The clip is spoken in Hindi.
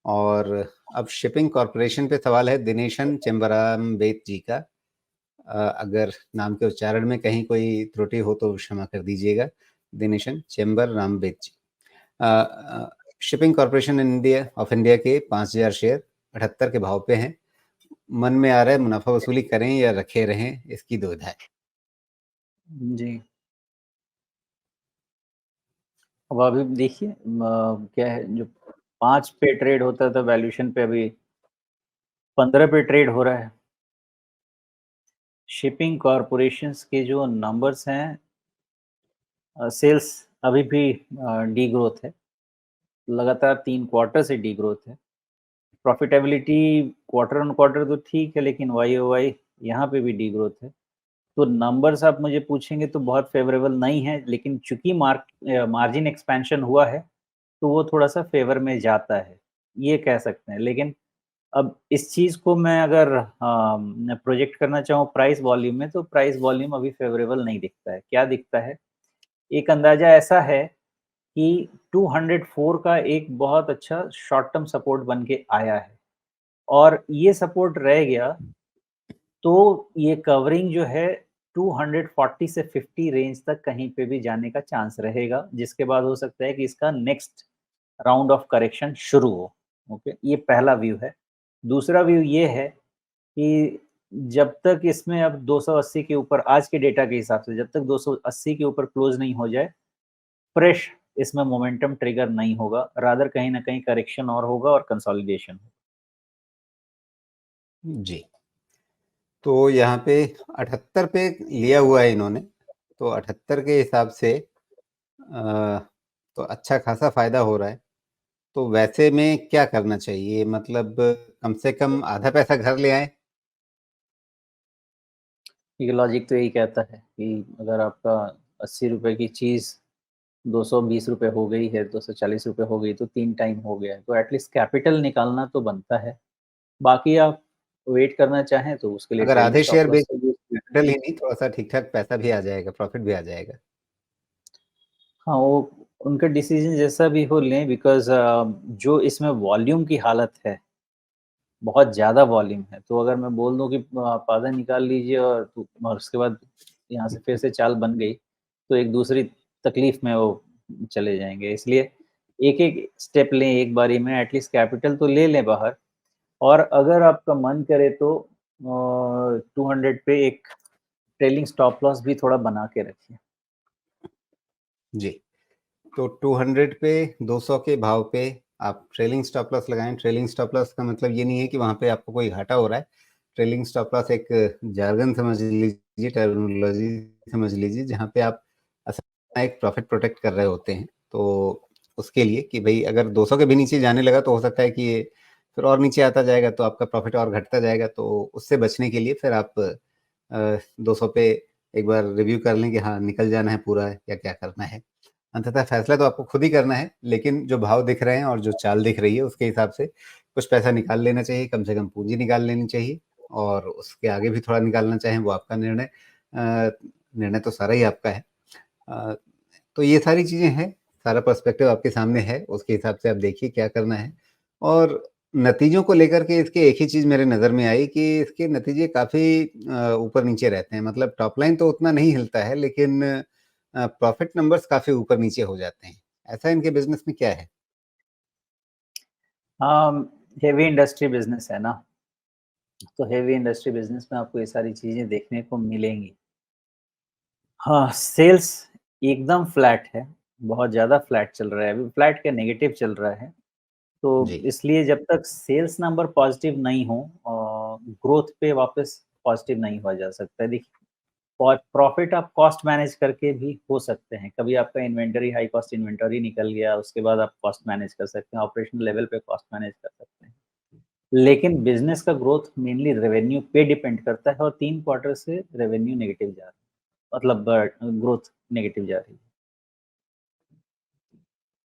और अब शिपिंग कॉरपोरेशन पे सवाल है दिनेशन चेम्बरामबेत जी का। अगर नाम के उच्चारण में कहीं कोई त्रुटि हो तो क्षमा कर दीजिएगा। दिनेशन चेम्बरामबेत जी। शिपिंग कॉरपोरेशन ऑफ इंडिया के 5,000 शेयर 78 के भाव पे हैं। मन में आ रहा है मुनाफा वसूली करें या रखे रहें, इसकी दुविधा है। जी। अब अभी देखिए क्या है, जो 5 पे ट्रेड होता था वैल्यूएशन पे, अभी 15 पे ट्रेड हो रहा है। शिपिंग कॉरपोरेशंस के जो नंबर्स हैं, सेल्स अभी भी डी ग्रोथ है, लगातार 3 क्वार्टर से डी ग्रोथ है। प्रॉफिटेबिलिटी क्वार्टर ऑन क्वार्टर तो ठीक है, लेकिन वाई ओ वाई यहाँ पे भी डी ग्रोथ है। तो नंबर्स आप मुझे पूछेंगे तो बहुत फेवरेबल नहीं है, लेकिन चूंकि मार्जिन एक्सपेंशन हुआ है तो वो थोड़ा-सा फ़ेवर में जाता है, ये कह सकते हैं। लेकिन अब इस चीज़ को मैं अगर प्रोजेक्ट करना चाहूँ प्राइस वॉल्यूम में, तो प्राइस वॉल्यूम अभी फ़ेवरेबल नहीं दिखता है। क्या दिखता है? एक अंदाज़ा ऐसा है कि 204 का एक बहुत अच्छा शॉर्ट टर्म सपोर्ट बन के आया है, और ये सपोर्ट रह गया तो ये कवरिंग जो है 240 से 50 रेंज तक कहीं पे भी जाने का चांस रहेगा, जिसके बाद हो सकता है कि इसका नेक्स्ट राउंड ऑफ करेक्शन शुरू हो। ओके, ये पहला व्यू है। दूसरा व्यू ये है कि जब तक इसमें अब 280 के ऊपर, आज के डेटा के हिसाब से जब तक 280 के ऊपर क्लोज नहीं हो जाए, फ्रेश इसमें मोमेंटम ट्रिगर नहीं होगा, रादर कहीं ना कहीं करेक्शन और होगा और कंसोलिडेशन। जी। तो यहाँ पे 78 पे लिया हुआ है इन्होंने, तो 78 के हिसाब से तो अच्छा खासा फायदा हो रहा है। तो वैसे में क्या करना चाहिए, मतलब कम से कम आधा पैसा घर ले आए? ये लॉजिक तो यही कहता है कि अगर आपका 80 रुपए की चीज़ 220 रुपए हो गई है, 240 रुपए हो गई, तो 3 टाइम हो गया है, तो एटलीस्ट कैपिटल निकालना तो बनता है। बाकी आप वेट करना चाहें तो उसके लिए अगर ट्रेलिंग आधे स्टॉप शेयर लॉस बेच का यूज़ कीजिए। कैपिटल ही नहीं, थोड़ा सा ठीक ठाक पैसा भी आ जाएगा, प्रॉफिट भी आ जाएगा। हाँ, वो उनका डिसीजन जैसा भी हो लें, बिकॉज़ जो इसमें वॉल्यूम की हालत है, बहुत ज़्यादा वॉल्यूम है, तो अगर मैं बोल दूँ कि आप आधा निकाल लीजिए और उसके बाद यहाँ से फिर से चाल बन गई, तो एक दूसरी तकलीफ़ में वो चले जाएँगे। इसलिए एक-एक स्टेप लें एक बारी में, एटलीस्ट कैपिटल तो ले लें बाहर, और अगर आपका मन करे तो 200 पे एक ट्रेलिंग स्टॉप लॉस भी थोड़ा बना के रखिए। जी। तो 200 पे 200 के भाव पे आप ट्रेलिंग स्टॉप लॉस लगाएं। ट्रेलिंग स्टॉप लॉस का मतलब ये नहीं है कि वहाँ पे आपको कोई घाटा हो रहा है। ट्रेलिंग स्टॉप लॉस एक जार्गन समझ लीजिए, टर्मिनोलॉजी समझ लीजिए, जहाँ पे आप असल में एक प्रॉफिट प्रोटेक्ट कर रहे होते हैं। तो उसके लिए कि भाई अगर 200 के भी नीचे जाने लगा तो हो सकता है कि ये फिर और नीचे आता जाएगा, तो आपका प्रॉफिट और घटता जाएगा। तो उससे बचने के लिए फिर आप 200 पे एक बार रिव्यू कर लें कि हाँ, निकल जाना है पूरा या क्या करना है। अंततः फैसला तो आपको खुद ही करना है, लेकिन जो भाव दिख रहे हैं और जो चाल दिख रही है उसके हिसाब से कुछ पैसा निकाल लेना चाहिए, कम से कम पूँजी निकाल लेनी चाहिए, और उसके आगे भी थोड़ा निकालना चाहें वो आपका निर्णय। निर्णय तो सारा ही आपका है। अ, तो ये सारी चीज़ें हैं, सारा पर्सपेक्टिव आपके सामने है, उसके हिसाब से आप देखिए क्या करना है। और नतीजों को लेकर के इसके एक ही चीज़ मेरे नज़र में आई कि इसके नतीजे काफ़ी ऊपर-नीचे रहते हैं। मतलब टॉप लाइन तो उतना नहीं हिलता है, लेकिन प्रॉफिट नंबर्स काफ़ी ऊपर-नीचे हो जाते हैं। ऐसा इनके बिज़नेस में क्या है? हेवी इंडस्ट्री बिज़नेस है ना, तो हेवी इंडस्ट्री बिज़नेस में आपको ये सारी चीज़ें देखने को मिलेंगी। हाँ, सेल्स एकदम फ्लैट है, बहुत ज़्यादा फ्लैट चल रहा है, अभी फ्लैट क्या नेगेटिव चल रहा है। तो जी। इसलिए जब तक सेल्स नंबर पॉज़िटिव नहीं हो, ग्रोथ पे वापस पॉज़िटिव नहीं हुआ जा सकता है। देखिए, और प्रॉफ़िट आप कॉस्ट मैनेज करके भी हो सकते हैं। कभी आपका इन्वेंटरी हाई कॉस्ट इन्वेंटरी निकल गया, उसके बाद आप कॉस्ट मैनेज कर सकते हैं, ऑपरेशनल लेवल पे कॉस्ट मैनेज कर सकते हैं। लेकिन बिज़नेस का ग्रोथ मेनली रेवेन्यू पे डिपेंड करता है, और 3 क्वार्टर से रेवेन्यू नेगेटिव जा रहा है। मतलब ग्रोथ नेगेटिव जा रही है।